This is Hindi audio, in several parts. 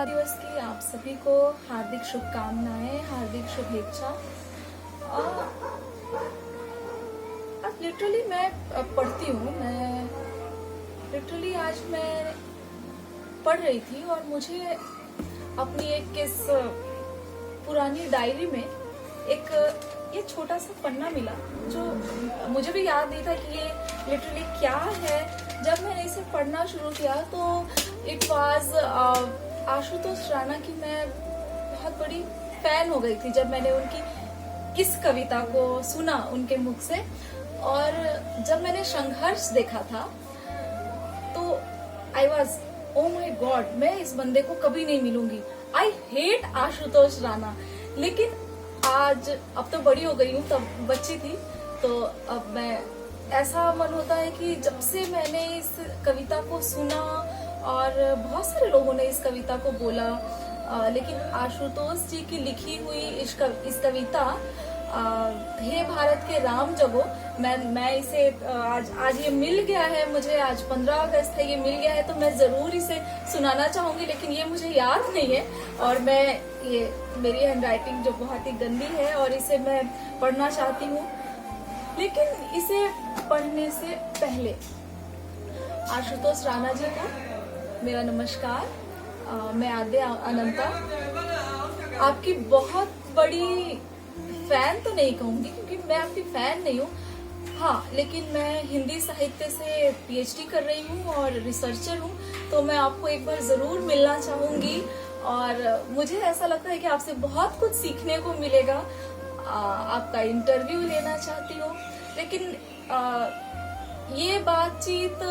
स्वतंत्रता दिवस की आप सभी को हार्दिक शुभकामनाएं, हार्दिक शुभेच्छा। अब लिटरली मैं पढ़ती हूँ, मैं लिटरली आज मैं पढ़ रही थी और मुझे अपनी एक इस पुरानी डायरी में एक ये छोटा सा पन्ना मिला जो मुझे भी याद नहीं था कि ये लिटरली क्या है। जब मैंने इसे पढ़ना शुरू किया तो इट वाज आशुतोष राणा की मैं बहुत बड़ी फैन हो गई थी जब मैंने उनकी इस कविता को सुना उनके मुख से। और जब मैंने संघर्ष देखा था तो I was O my God, मैं इस बंदे को कभी नहीं मिलूंगी। I hate Ashutosh Rana. लेकिन आज अब तो बड़ी हो गई हूँ, तब बच्ची थी, तो अब मैं ऐसा मन होता है कि जब से मैंने इस कविता को सुना और बहुत सारे लोगों ने इस कविता को बोला, लेकिन आशुतोष जी की लिखी हुई इस कविता हे भारत के राम जगो, मैं इसे आज ये मिल गया है मुझे, आज 15 अगस्त है, ये मिल गया है तो मैं जरूर इसे सुनाना चाहूंगी। लेकिन ये मुझे याद नहीं है और ये मेरी हैंडराइटिंग जो बहुत ही गंदी है और इसे मैं पढ़ना चाहती हूँ। लेकिन इसे पढ़ने से पहले आशुतोष राणा जी को मेरा नमस्कार। मैं आद्या अनंता आपकी बहुत बड़ी फैन तो नहीं कहूंगी क्योंकि मैं आपकी फैन नहीं हूँ, हाँ, लेकिन मैं हिंदी साहित्य से पीएचडी कर रही हूँ और रिसर्चर हूँ, तो मैं आपको एक बार जरूर मिलना चाहूंगी और मुझे ऐसा लगता है कि आपसे बहुत कुछ सीखने को मिलेगा। आपका इंटरव्यू लेना चाहती हूँ। लेकिन ये बातचीत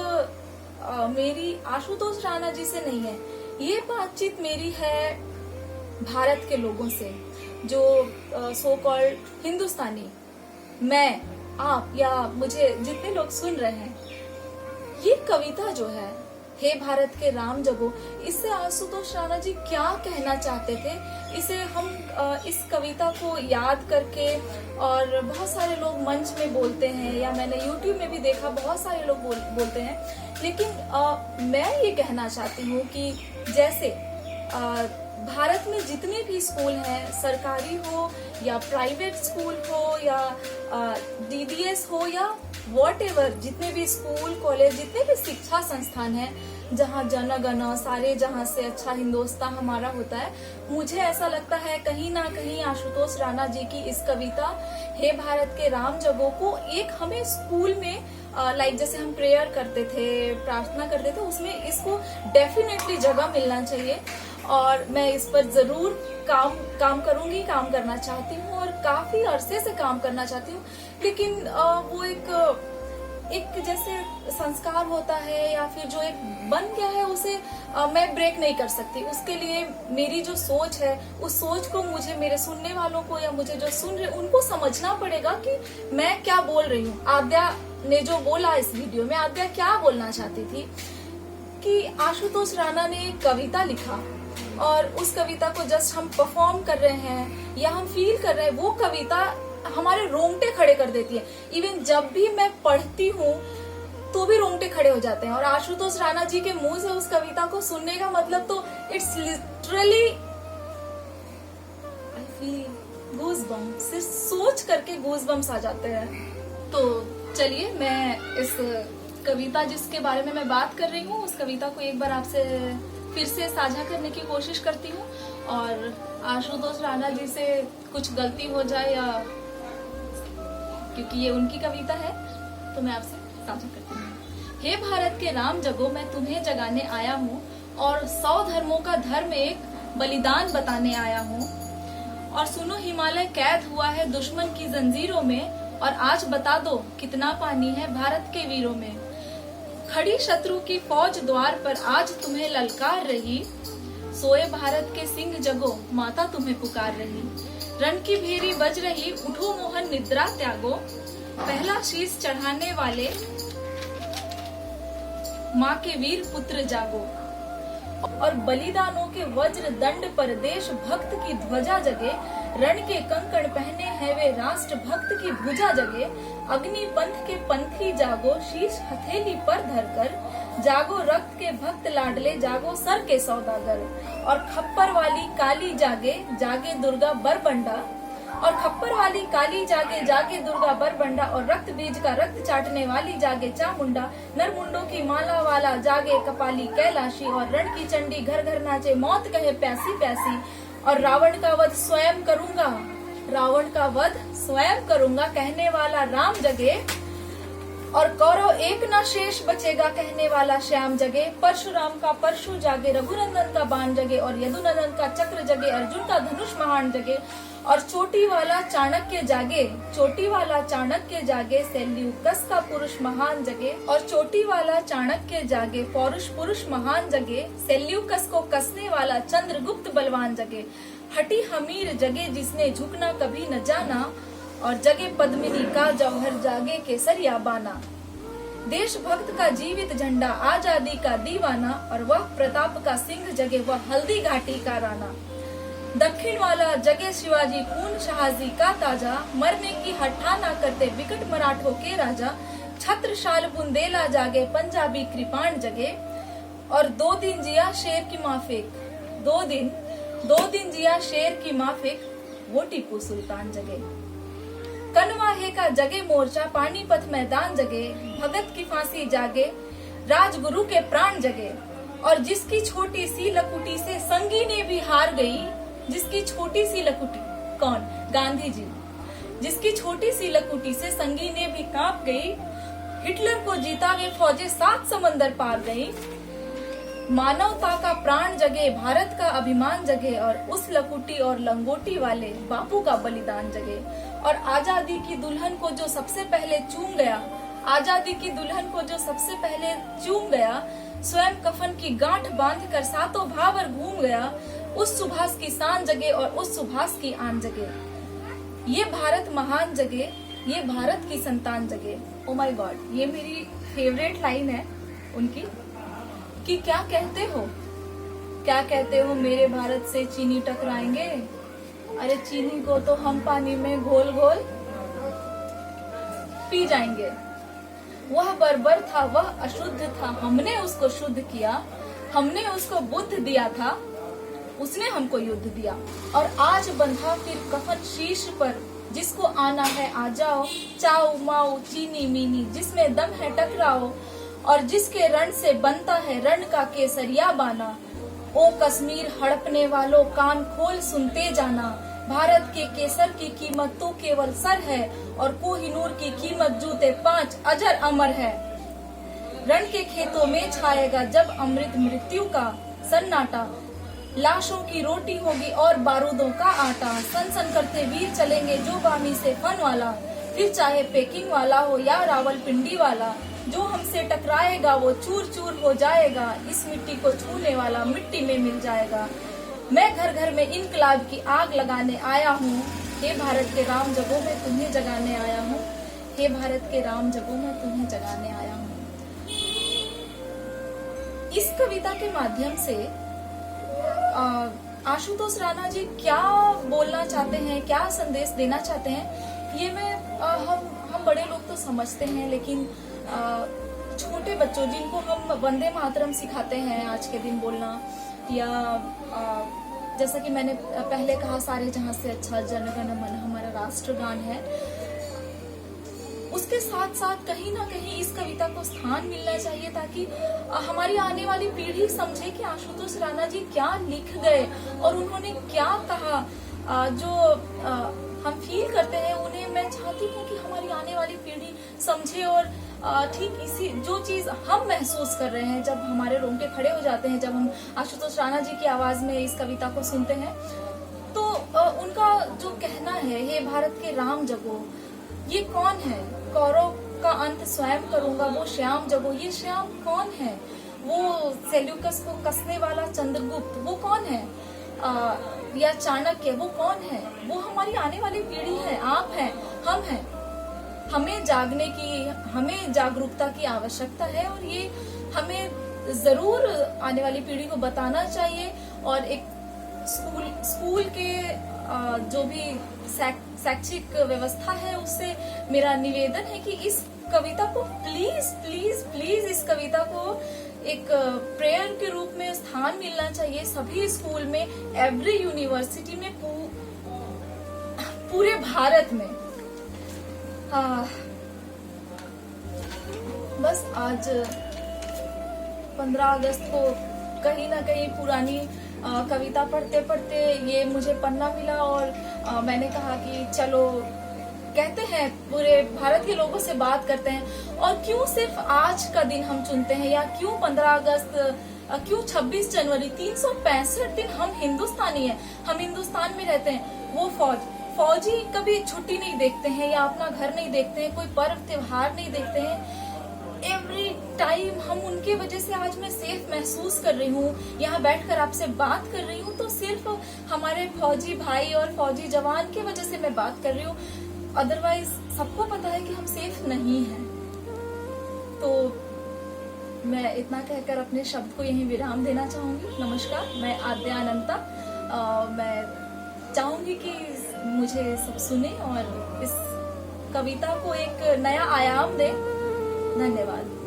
मेरी आशुतोष राणा जी से नहीं है, ये बातचीत मेरी है भारत के लोगों से जो सो कॉल्ड हिंदुस्तानी, मैं, आप या मुझे जितने लोग सुन रहे हैं। ये कविता जो है हे भारत के राम जगो, इससे आशुतोष राणा जी क्या कहना चाहते थे, इसे हम इस कविता को याद करके, और बहुत सारे लोग मंच में बोलते हैं या मैंने YouTube में भी देखा बहुत सारे लोग बोलते हैं। लेकिन मैं ये कहना चाहती हूँ कि जैसे भारत में जितने भी स्कूल हैं, सरकारी हो या प्राइवेट स्कूल हो या DDS हो या व्हाटएवर, जितने भी स्कूल कॉलेज, जितने भी शिक्षा संस्थान हैं जहाँ जन गण सारे जहाँ से अच्छा हिंदुस्तान हमारा होता है, मुझे ऐसा लगता है कहीं ना कहीं आशुतोष राणा जी की इस कविता हे भारत के राम जगो को एक हमें स्कूल में लाइक जैसे हम प्रेयर करते थे, प्रार्थना करते थे, उसमें इसको डेफिनेटली जगह मिलना चाहिए। और मैं इस पर जरूर काम करूंगी, काम करना चाहती हूँ और काफी अरसे से काम करना चाहती हूँ। लेकिन वो एक जैसे संस्कार होता है या फिर जो एक बन गया है उसे मैं ब्रेक नहीं कर सकती। उसके लिए मेरी जो सोच है, उस सोच को मुझे, मेरे सुनने वालों को या मुझे जो सुन रहे उनको समझना पड़ेगा कि मैं क्या बोल रही हूँ। आद्या ने जो बोला इस वीडियो में, आद्या क्या बोलना चाहती थी कि आशुतोष राणा ने एक कविता लिखा और उस कविता को जस्ट हम परफॉर्म कर रहे हैं या हम फील कर रहे हैं, वो कविता हमारे रोंगटे खड़े कर देती है। इवन जब भी मैं पढ़ती हूँ तो भी रोंगटे खड़े हो जाते हैं। और आशुतोष राणा जी के मुंह से उस कविता को सुनने का मतलब तो it's literally I feel goosebumps, सिर्फ सोच करके गूज़बम्स आ जाते हैं। तो चलिए मैं इस कविता जिसके बारे में मैं बात कर रही हूँ, उस कविता को एक बार आपसे फिर से साझा करने की कोशिश करती हूँ। और आशुतोष राणा जी से कुछ गलती हो जाए या क्योंकि ये उनकी कविता है तो मैं आपसे साझा करती हूँ। हे भारत के राम जगो, मैं तुम्हें जगाने आया हूँ और 100 धर्मों का धर्म एक बलिदान बताने आया हूँ। और सुनो, हिमालय कैद हुआ है दुश्मन की जंजीरों में, और आज बता दो कितना पानी है भारत के वीरों में। खड़ी शत्रु की फौज द्वार पर आज तुम्हें ललकार रही, सोए भारत के सिंह जगो, माता तुम्हें पुकार रही। रण की भेरी बज रही, उठो मोहन निद्रा त्यागो, पहला शीश चढ़ाने वाले माँ के वीर पुत्र जागो। और बलिदानों के वज्र दंड पर देश भक्त की ध्वजा जगे, रण के कंकण पहने हैं वे राष्ट्र भक्त की भुजा जगे। अग्नि पंथ के पंथी जागो, शीश हथेली पर धरकर, जागो रक्त के भक्त लाडले, जागो सर के सौदागर। और खप्पर वाली काली जागे, जागे दुर्गा बरबंडा। और खप्पर वाली काली जागे, जागे दुर्गा बरबंडा। और रक्त बीज का रक्त चाटने वाली जागे चामुंडा। नरमुंडों की माला वाला जागे कपाली कैलाशी। और रण की चंडी घर घर नाचे, मौत कहे प्यासी प्यासी। और रावण का वध स्वयं करूंगा, रावण का वध स्वयं करूंगा, कहने वाला राम जगे। और कौरव एक ना शेष बचेगा, कहने वाला श्याम जगे। परशुराम का परशु जागे, रघुनंदन का बाण जगे। और यदुनंदन का चक्र जगे, अर्जुन का धनुष महान जगे। और चोटी वाला चाणक्य जागे, चोटी वाला चाणक्य जागे, सेल्यूकस का पुरुष महान जगे। और चोटी वाला चाणक्य जागे, पौरुष पुरुष महान जगे। सेल्यूकस को कसने वाला चंद्रगुप्त बलवान जगे। हटी हमीर जगे, जिसने झुकना कभी न जाना। और जगे पद्मिनी का जौहर, जागे केसरिया बाना। देशभक्त का जीवित झंडा, आजादी का दीवाना। और वह प्रताप का सिंह जगे, वह हल्दी घाटी का राना। दक्षिण वाला जगे शिवाजी, खून शहाजी का ताजा। मरने की हट्ठा ना करते, विकट मराठों के राजा। छत्रशाल बुंदेला जागे, पंजाबी कृपाण जगे। और 2 दिन जिया शेर की माफिक, 2 दिन जिया शेर की माफिक, वो टीपू सुल्तान जगे। कनवाहे का जगे मोर्चा, पानीपत मैदान जगे। भगत की फांसी जागे, राजगुरु के प्राण जगे। और जिसकी छोटी सी लकुटी से संगीने भी हार गई, जिसकी छोटी सी लकुटी, कौन? गांधी जी। जिसकी छोटी सी लकुटी से संगीने भी कांप गई, हिटलर को जीता वे फौजें 7 समंदर पार गई। मानवता का प्राण जगे, भारत का अभिमान जगे। और उस लकुटी और लंगोटी वाले बापू का बलिदान जगे। और आजादी की दुल्हन को जो सबसे पहले चूम गया, आजादी की दुल्हन को जो सबसे पहले चूम गया, स्वयं कफन की गांठ बांध कर सातों भावर घूम गया, उस सुभाष की शान जगे और उस सुभाष की आन जगे। ये भारत महान जगे, ये भारत की संतान जगे। ओ माय गॉड, ये मेरी फेवरेट लाइन है उनकी कि क्या कहते हो, क्या कहते हो मेरे भारत से चीनी टकराएंगे। अरे चीनी को तो हम पानी में घोल घोल पी जाएंगे। वह बर्बर था, वह अशुद्ध था, हमने उसको शुद्ध किया। हमने उसको बुद्ध दिया था, उसने हमको युद्ध दिया। और आज बंधा फिर कफन शीश पर, जिसको आना है आ जाओ। चाओ माओ चीनी मीनी, जिसमें दम है टकराओ। और जिसके रण से बनता है रण का केसरिया बाना। ओ कश्मीर हड़पने वालों, कान खोल सुनते जाना। भारत के केसर की कीमत तो केवल सर है, और कोहिनूर की कीमत जूते 5 अजर अमर है। रण के खेतों में छाएगा जब अमृत मृत्यु का सन्नाटा। लाशों की रोटी होगी और बारूदों का आटा। सन सन करते वीर चलेंगे जो बामी से फन वाला। फिर चाहे पेकिंग वाला हो या रावलपिंडी वाला, जो हमसे टकराएगा वो चूर चूर हो जाएगा। इस मिट्टी को छूने वाला मिट्टी में मिल जाएगा। मैं घर घर में इनकलाब की आग लगाने आया हूँ। हे भारत के राम जगों में तुम्हें जगाने आया हूँ। हे भारत के राम जगों में तुम्हें जगाने आया हूँ। इस कविता के माध्यम से आशुतोष राणा जी क्या बोलना चाहते हैं, क्या संदेश देना चाहते हैं, ये हम बड़े लोग तो समझते हैं, लेकिन छोटे बच्चों जिनको हम वंदे मातरम सिखाते हैं आज के दिन बोलना, या जैसा कि मैंने पहले कहा सारे जहां से अच्छा जन गण मन हमारा राष्ट्रगान है, उसके साथ साथ कहीं ना कहीं इस कविता को स्थान मिलना चाहिए ताकि हमारी आने वाली पीढ़ी समझे कि आशुतोष राणा जी क्या लिख गए और उन्होंने क्या कहा। जो हम फील करते हैं उन्हें मैं चाहती हूँ कि हमारी आने वाली पीढ़ी समझे और ठीक इसी जो चीज हम महसूस कर रहे हैं जब हमारे रोंगटे खड़े हो जाते हैं जब हम आशुतोष राणा जी की आवाज में इस कविता को सुनते हैं। तो उनका जो कहना है, हे भारत के राम जगो, ये कौन है? कौरव का अंत स्वयं करूंगा, वो श्याम जगो, ये श्याम कौन है? वो सेल्यूकस को कसने वाला चंद्रगुप्त, वो कौन है? या चाणक्य, वो कौन है? वो हमारी आने वाली पीढ़ी है, आप हैं, हम हैं। हमें जागने की, हमें जागरूकता की आवश्यकता है और ये हमें जरूर आने वाली पीढ़ी को बताना चाहिए। और एक स्कूल के जो भी शैक्षिक व्यवस्था है उससे मेरा निवेदन है कि इस कविता को प्लीज प्लीज प्लीज इस कविता को एक प्रेयर के रूप में स्थान मिलना चाहिए सभी स्कूल में, एवरी यूनिवर्सिटी में, पूरे भारत में। बस आज 15 अगस्त को कहीं ना कहीं पुरानी कविता पढ़ते पढ़ते ये मुझे पन्ना मिला और मैंने कहा कि चलो कहते हैं पूरे भारत के लोगों से बात करते हैं, और क्यों सिर्फ आज का दिन हम चुनते हैं, या क्यों 15 अगस्त, क्यों 26 जनवरी, 365 दिन हम हिंदुस्तानी हैं, हम हिंदुस्तान में रहते हैं। वो फौजी कभी छुट्टी नहीं देखते हैं या अपना घर नहीं देखते हैं, कोई पर्व त्योहार नहीं देखते हैं। एवरी टाइम हम उनके वजह से आज मैं सेफ महसूस कर रही हूँ, यहाँ बैठकर आपसे बात कर रही हूँ, तो सिर्फ हमारे फौजी भाई और फौजी जवान की वजह से मैं बात कर रही हूँ। अदरवाइज सबको पता है कि हम सेफ नहीं हैं। तो मैं इतना कहकर अपने शब्द को यहीं विराम देना चाहूंगी। नमस्कार, मैं आद्या अनंता। मैं चाहूंगी कि मुझे सब सुने और इस कविता को एक नया आयाम दे। धन्यवाद।